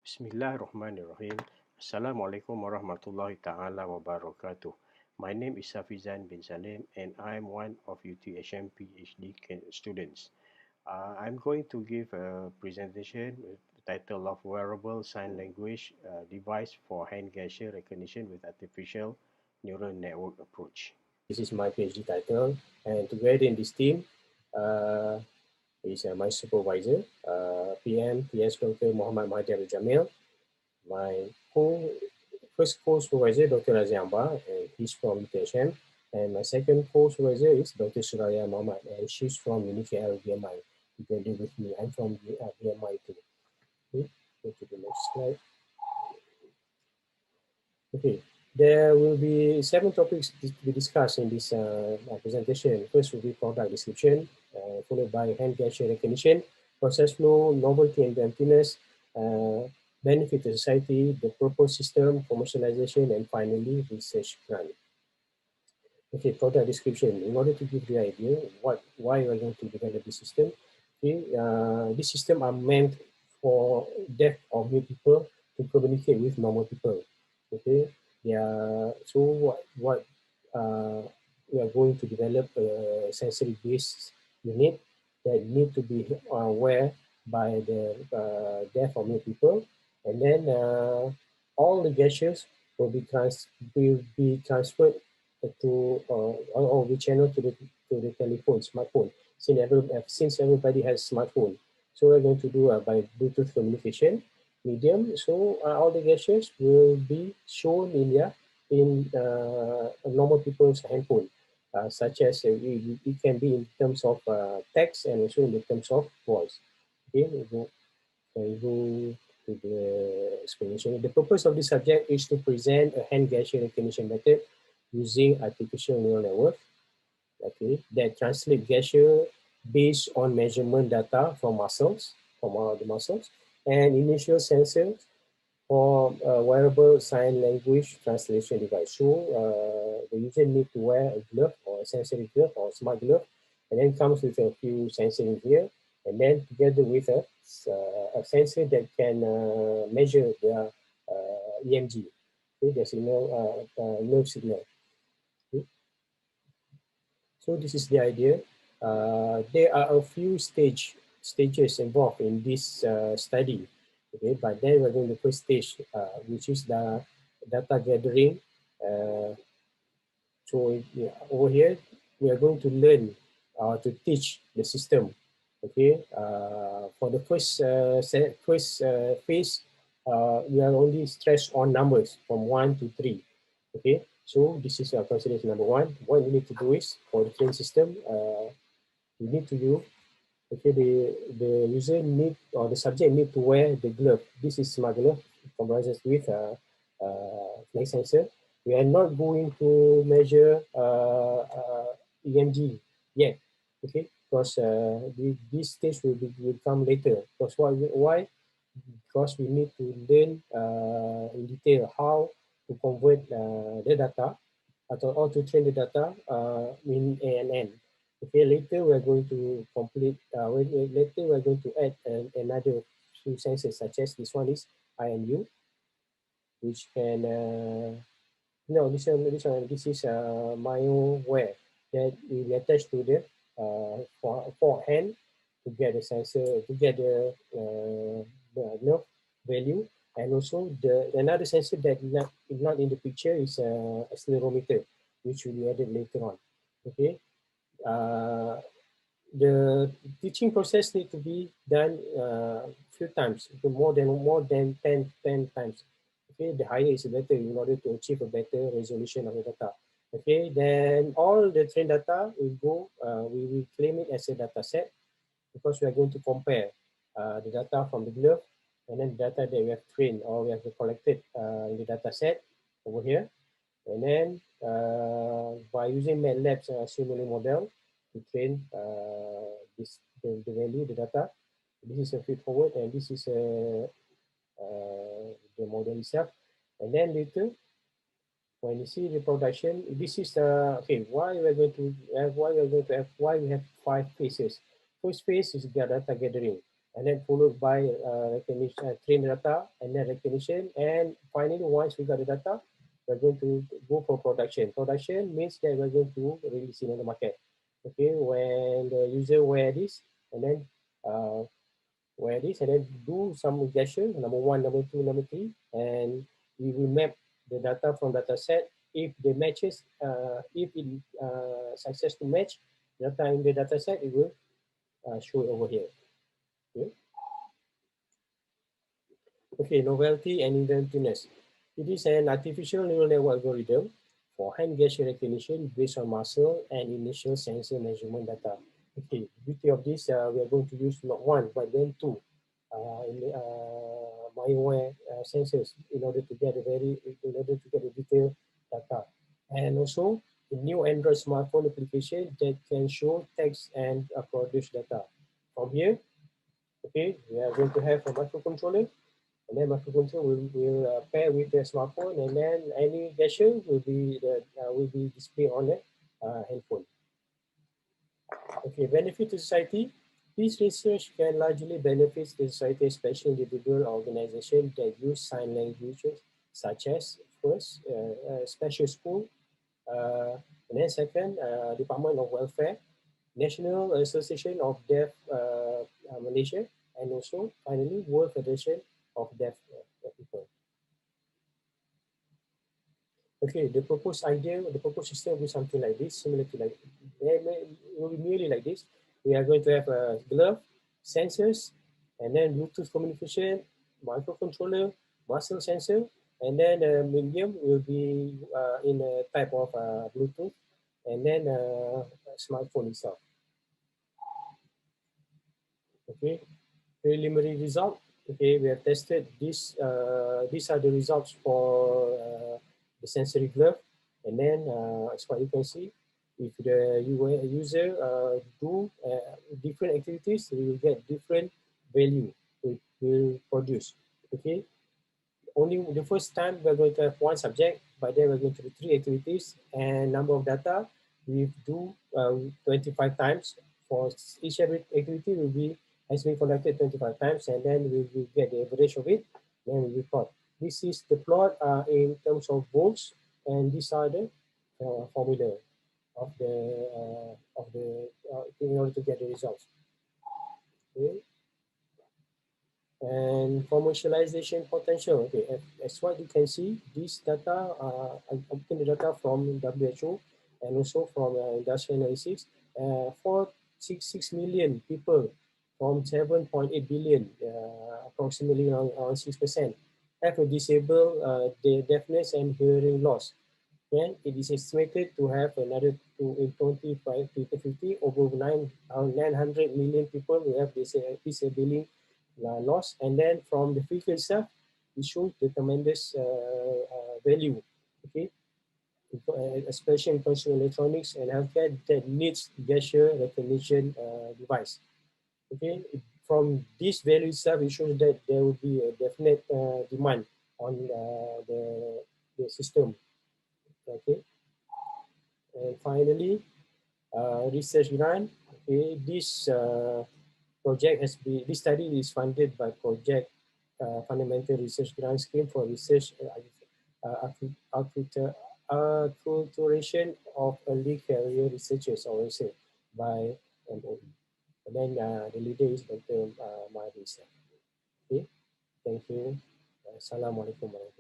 Bismillahirrahmanirrahim. Assalamualaikum warahmatullahi ta'ala wabarakatuh. My name is Safizan bin Salim and I'm one of UTHM PhD students. I'm going to give a presentation with the title of Wearable Sign Language Device for Hand Gesture Recognition with Artificial Neural Network Approach. This is my PhD title, and together in this team uh, is my supervisor, PM PS Dr. Muhammad Mahdi Al Jamil, my first co-supervisor, Dr. Razi Amba, and he's from UTHM, and my second co-supervisor is Dr. Suraya Muhammad, and she's from UniKL BMI. Together with me, I'm from BMI too. Okay, go to the next slide. Okay, there will be 7 topics to be discussed in this presentation. First will be product description, followed by hand gesture recognition, process flow, novelty and emptiness, benefit to society, the purpose system, commercialization, and finally research grant. Okay, product description. In order to give the idea why we're going to develop this system, okay, this system are meant for deaf or mute people to communicate with normal people. Okay, yeah. So what we are going to develop a sensory-based unit that need to be aware by the deaf or mute people, and then all the gestures will be transferred to or we channel to the telephone, smartphone. Since everybody has smartphone, so we're going to do by Bluetooth communication medium. So all the gestures will be shown in normal people's handphone, such as it can be in terms of text and also in the terms of voice. Okay, we go to the explanation. The purpose of this subject is to present a hand gesture recognition method using artificial neural network, okay, that translate gesture based on measurement data from the muscles, and initial sensors for wearable sign language translation device. So the user need to wear a glove or a sensory glove or a smart glove, and then comes with a few sensors in here, and then together with a sensor that can measure their EMG. Okay, there's nerve signal. Okay. So this is the idea. There are a few stages involved in this study. Okay, but then we're going to the first stage, which is the data gathering. So yeah, over here, we are going to learn to teach the system. Okay, for the first phase, we are only stressed on numbers from 1 to 3. Okay, so this is considered number 1. What you need to do is for the train system, you need to do. Okay, the user need or the subject need to wear the glove. This is smart glove, comprises with flight sensor. We are not going to measure EMG yet, okay? Because this stage will come later. Because why? Because we need to learn in detail how to convert the data or to train the data in ANN. Okay, later we're going to later we're going to add another few sensors such as this one is INU, which can no, this is myoware that will be attached to the forehand to get the sensor, to get the nerve value, and also another sensor that is not in the picture is accelerometer, which will be added later on. Okay, the teaching process need to be done few times, more than 10 times. Okay, the higher is better in order to achieve a better resolution of the data. Okay, then all the trained data will go, we will claim it as a data set because we are going to compare the data from the glove and then the data that we have trained or we have collected in the data set over here. And then by using MATLAB's simulated model to train the value, the data, this is a feed forward and this is the model itself. And then later, when you see the production, this is okay. Why we have 5 phases. First phase is data gathering, and then followed by recognition, train data, and then recognition. And finally, once we got the data, we're going to go for production. Production means that we're going to release it on the market. Okay, when the user wear this, and then uh, wear this, and then do some gesture, number one, number two, number three, and we will map the data from data set. If the matches, if it success to match data in the data set, it will show it over here. Okay. Okay, novelty and inventiveness. It is an artificial neural network algorithm for hand gesture recognition based on muscle and initial sensor measurement data. Okay, the beauty of this, we are going to use not one, but then two malware sensors in order to get the detailed data. And also, the new Android smartphone application that can show text and produce data. From here, okay, we are going to have a microcontroller, and then microcontroller will pair with the smartphone, and then any gesture will be displayed on the handphone. Okay, benefit to society. This research can largely benefit the society, especially individual organizations that use sign languages, such as first special school, and then second Department of Welfare, National Association of Deaf Malaysia, and also finally World Federation of Deaf People. Okay, the proposed idea, the proposed system will be something like this, similar to like, it will be merely like this. We are going to have a glove, sensors, and then Bluetooth communication, microcontroller, muscle sensor, and then the medium will be in a type of Bluetooth, and then smartphone itself. Okay, preliminary result. Okay, we have tested this. These are the results for the sensory glove, and then as what you can see, if the user do different activities, we will get different value. It will produce. Okay, only the first time we're going to have one subject, but then we're going to do three activities, and number of data we do 25 times for each every activity will be has been conducted 25 times, and then we will get the average of it, then we report. This is the plot in terms of volts, and these are the formula of the in order to get the results. Okay. And commercialization potential. Okay, as what you can see, this data, I obtained the data from WHO and also from industrial analysis. 6 million people from 7.8 billion, approximately around 6%, have a disabled deafness and hearing loss. And it is estimated to have another in 25 to 50 over 900 million people who have disability loss. And then from the figure itself, it shows the tremendous value, okay, especially in consumer electronics and healthcare that needs gesture recognition device. Okay, from this value itself, it shows that there will be a definite demand on the system. Okay, and finally, research grant. Okay, this study is funded by Project Fundamental Research Grant Scheme for research acculturation of early career researchers, or research by MOE. And then the leader is Dr. Marisa. Okay, thank you. Assalamualaikum warahmatullahi wabarakatuh.